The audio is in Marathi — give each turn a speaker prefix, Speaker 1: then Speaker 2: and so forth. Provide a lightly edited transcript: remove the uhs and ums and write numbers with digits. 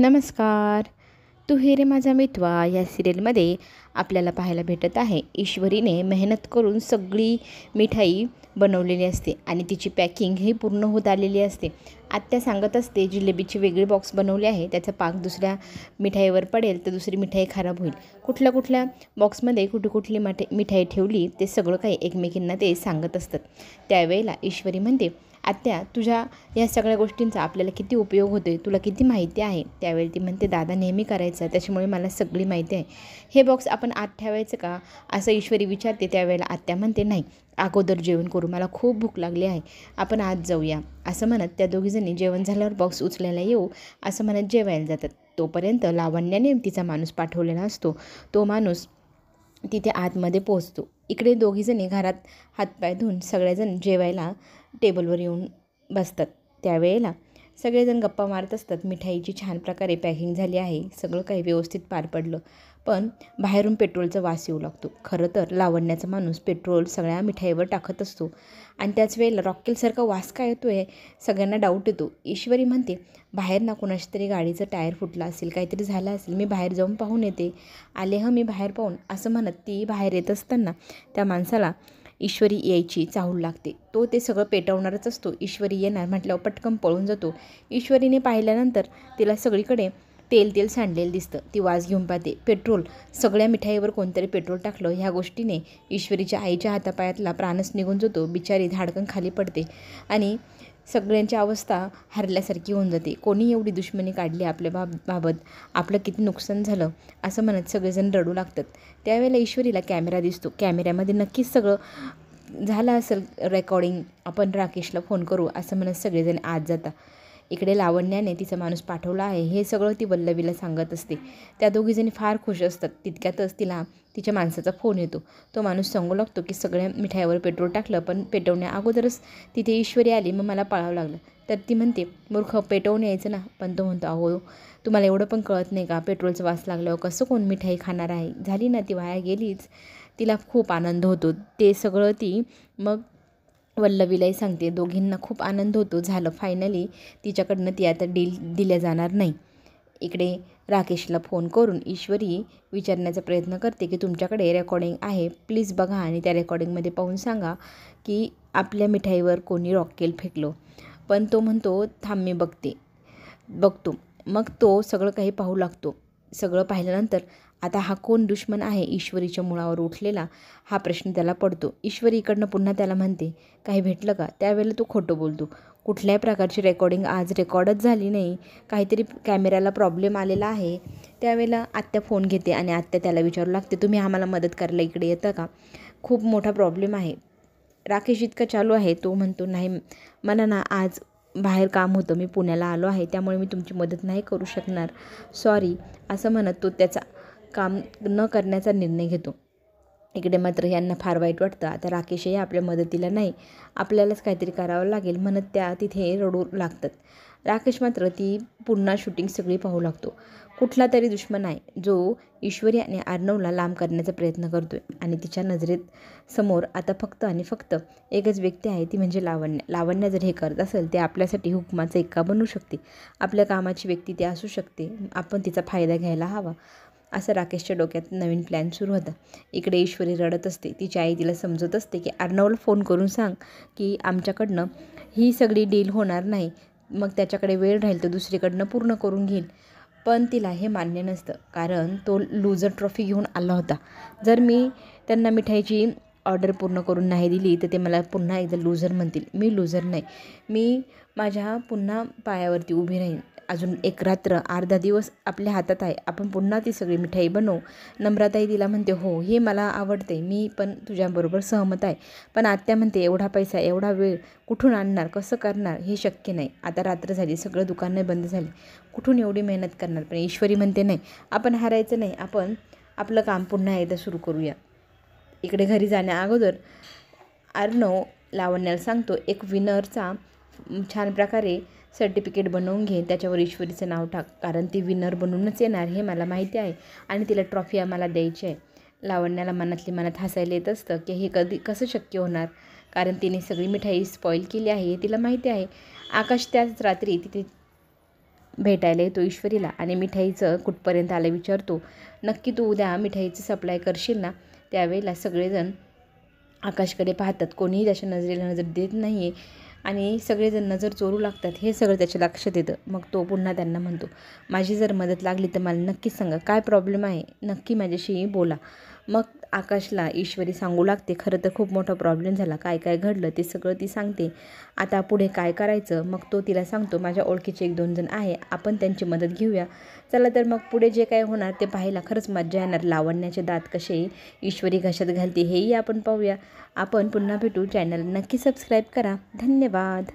Speaker 1: नमस्कार. तू ही रे माझा मितवा या सिरियलमध्ये आपल्याला पाहायला भेटत आहे ईश्वरीने मेहनत करून सगळी मिठाई बनवलेली असते आणि तिची पॅकिंग ही पूर्ण होत आलेली असते. आत्या सांगत असते जिलेबीचे वेगळे बॉक्स बनवले आहे, त्याचा पाक दुसऱ्या मिठाईवर पडेल तर दुसरी मिठाई खराब होईल. कुठल्या कुठल्या बॉक्समध्ये कुठली मिठाई ठेवली ते सगळं काही एकमेकींना ते सांगत असतात. त्यावेळेला ईश्वरी म्हणते, आत्या तुझ्या या सगळ्या गोष्टींचा आपल्याला किती उपयोग होतो आहे, तुला किती माहिती आहे. त्यावेळी ती म्हणते, दादा नेहमी करायचं त्याच्यामुळे मला सगळी माहिती आहे. हे बॉक्स आपण आत ठेवायचं का असं ईश्वरी विचारते. त्यावेळेला आत्या म्हणते, नाही अगोदर जेवण करू, मला खूप भूक लागली आहे, आपण आत जाऊया. असं म्हणत त्या दोघीजणी जेवण झाल्यावर बॉक्स उचलायला येऊ असं म्हणत जेवायला जातात. तोपर्यंत लावण्याने तिचा माणूस पाठवलेला असतो. तो माणूस तिथे आतमध्ये पोहोचतो. इकडे दोघीजणी घरात हातपाय धुवून सगळेजण जेवायला टेबलवर येऊन बसतात. त्यावेळेला सगळेजण गप्पा मारत असतात. मिठाईची छान प्रकारे पॅकिंग झाली आहे, सगळं काही व्यवस्थित पार पडलं, पण बाहेरून पेट्रोलचा वास येऊ लागतो. खरं तर लावण्याचा माणूस पेट्रोल सगळ्या मिठाईवर टाकत असतो आणि त्याच वेळेला रॉकेलसारखा वास काय येतो आहे सगळ्यांना डाऊट येतो. ईश्वरी म्हणते, बाहेर ना कुणाच्या तरी गाडीचं टायर फुटला असेल, काहीतरी झालं असेल, मी बाहेर जाऊन पाहून येते. आले मी बाहेर पाहून असं म्हणत ती बाहेर येत असताना त्या माणसाला ईश्वरी यायची चाहूल लागते. तो ते सगळं पेटवणारच असतो. ईश्वरी येणार म्हटल्यावर पटकन पळून जातो. ईश्वरीने पाहिल्यानंतर तिला सगळीकडे तेल सांडलेलं दिसतं. ती वास घेऊन पाहते, पेट्रोल, सगळ्या मिठाईवर कोणतरी पेट्रोल टाकलं. ह्या गोष्टीने ईश्वरीच्या आईच्या हातापायातला प्राणच निघून जातो. बिचारी धाडकन खाली पडते आणि सगळ्यांची अवस्था हरल्यासारखी होऊन जाते. कोणी एवढी दुश्मनी काढली आपल्या बाबत, आपलं किती नुकसान झालं असं म्हणत सगळेजण रडू लागतात. त्यावेळेला ईश्वरीला कॅमेरा दिसतो. कॅमेऱ्यामध्ये नक्कीच सगळं झालं असेल रेकॉर्डिंग, आपण राकेशला फोन करू असं म्हणत सगळेजण आत जातात. इकडे लावण्याने तिचा माणूस पाठवला आहे हे सगळं ती वल्लवीला सांगत असते. त्या दोघीजणी फार खुश असतात. तितक्यातच तिला तिच्या माणसाचा फोन येतो. तो माणूस सांगू लागतो की सगळ्या मिठाईवर पेट्रोल टाकलं, पण पेटवण्या अगोदरच तिथे ईश्वरी आली, मग मला पळावं लागलं. तर ती म्हणते, मूर्ख, पेटवून यायचं ना. पण तो म्हणतो, अहो तुम्हाला एवढं पण कळत नाही का, पेट्रोलचा वास लागल्यावर कसं कोण मिठाई खाणार आहे, झाली ना ती वाया गेलीच. तिला खूप आनंद होतो. ते सगळं ती मग वल्लवीलाही सांगते. दोघींना खूप आनंद होतो. झालं फायनली तिच्याकडनं ती आता डील दिल्या जाणार नाही. इकडे राकेशला फोन करून ईश्वरी विचारण्याचा प्रयत्न करते की तुमच्याकडे रेकॉर्डिंग आहे, प्लीज बघा आणि त्या रेकॉर्डिंगमध्ये पाहून सांगा की आपल्या मिठाईवर कोणी रॉकेल फेकलो. पण तो म्हणतो, थांब मी बघतो. मग तो सगळं काही पाहू लागतो. सगळं पाहिल्यानंतर आता हा कोण दुश्मन आहे ईश्वरीच्या मुळावर उठलेला, हा प्रश्न त्याला पडतो. ईश्वरी इकडनं पुन्हा त्याला म्हणते, काही भेटलं का. त्यावेळेला तो खोटं बोलतो. कुठल्याही प्रकारची रेकॉर्डिंग आज रेकॉर्डच झाली नाही, काहीतरी कॅमेऱ्याला प्रॉब्लेम आलेला आहे. त्यावेळेला आत्या फोन घेते आणि आत्या त्याला विचारू लागते, तुम्ही आम्हाला मदत करायला इकडे येतं का, खूप मोठा प्रॉब्लेम आहे. राकेश इतका चालू आहे. तो म्हणतो, नाही मला ना आज बाहेर काम होतं, मी पुण्याला आलो आहे, त्यामुळे मी तुमची मदत नाही करू शकणार, सॉरी असं म्हणत तो त्याचा काम न करण्याचा निर्णय घेतो. इकडे मात्र यांना फार वाईट वाटतं. आता राकेशही आपल्या मदतीला नाही, आपल्यालाच काहीतरी करावं लागेल म्हणत त्या तिथे रडू लागतात. राकेश मात्र ती पुन्हा शूटिंग सगळी पाहू लागतो. कुठला तरी दुश्मन आहे जो ईश्वरी आणि अर्णवला लांब करण्याचा प्रयत्न करतोय आणि तिच्या नजरेत समोर आता फक्त आणि फक्त एकच व्यक्ती आहे, ती म्हणजे लावण्य जर हे करत असेल ते आपल्यासाठी हुकमाचा एक्का बनू शकते, आपल्या कामाची व्यक्ती ती असू शकते, आपण तिचा फायदा घ्यायला हवा, असं राकेशच्या डोक्यात नवीन प्लॅन सुरू होता. इकडे ईश्वरी रडत असते. तिची आई तिला समजत असते की अर्णवला फोन करून सांग की आमच्याकडनं ही सगळी डील होणार नाही, मग त्याच्याकडे वेळ राहील तर दुसरीकडनं पूर्ण करून घेईल. पण तिला हे मान्य नसतं, कारण तो लूजर ट्रॉफी घेऊन आला होता. जर मी त्यांना मिठाईची ऑर्डर पूर्ण करून नाही दिली तर ते मला पुन्हा एकदा लूजर म्हणतील. मी लूजर नाही, मी माझ्या पुन्हा पायावरती उभी राहीन. अजून एक रात्र, अर्धा दिवस आपल्या हातात आहे, आपण पुन्हा ती सगळी मिठाई बनवू. नम्रताई तिला म्हणते, हो हे मला आवडते, मी पण तुझ्याबरोबर सहमत आहे. पण आत्या म्हणते, एवढा पैसा, एवढा वेळ कुठून आणणार, कसं करणार, हे शक्य नाही. आता रात्र झाली, सगळं दुकानं बंद झाली, कुठून एवढी मेहनत करणार. पण ईश्वरी म्हणते, नाही आपण हारायचं नाही, आपण आपलं काम पुन्हा एकदा सुरू करूया. इकडे घरी जाण्या अगोदर अर्णव लावण्याला सांगतो, एक विनरचा छान प्रकारे सर्टिफिकेट बनवून घे, त्याच्यावर ईश्वरीचं नाव टाक, कारण ती विनर बनूनच येणार हे मला माहिती आहे आणि तिला ट्रॉफी आम्हाला द्यायची आहे. लावण्याला मनातली मनात हसायला येत असतं की हे कसं शक्य होणार, कारण तिने सगळी मिठाई स्पॉईल केली आहे हे तिला माहिती आहे. आकाश त्याच रात्री तिथे भेटायला येतो ईश्वरीला आणि मिठाईचं कुठपर्यंत आलं विचारतो. नक्की तू उद्या मिठाईचं सप्लाय करशील ना? त्यावेळेला सगळेजण आकाशकडे पाहतात, कोणीही त्याच्या नजरेला नजर देत नाही आहे आणि सगळेजण नजर चोरू लागतात. हे सगळं त्याच्या लक्षात येतं. मग तो पुन्हा त्यांना म्हणतो, माझी जर मदत लागली तर मला नक्कीच सांगा, काय प्रॉब्लेम आहे नक्की माझ्याशी बोला. मग आकाशला ईश्वरी सांगू लागते, खरं तर खूप मोठा प्रॉब्लेम झाला, काय काय घडलं ते सगळं ती सांगते. आता पुढे काय करायचं मग तो तिला सांगतो, माझ्या ओळखीचे 1-2 जण आहे, आपण त्यांची मदत घेऊया. चला तर मग पुढे जे काय होणार ते पाहायला खरंच मज्जा येणार. लावण्याचे दात कसे ईश्वरी घशात घालते हेही आपण पाहूया. आपण पुन्हा भेटू. चॅनल नक्की सबस्क्राईब करा. धन्यवाद.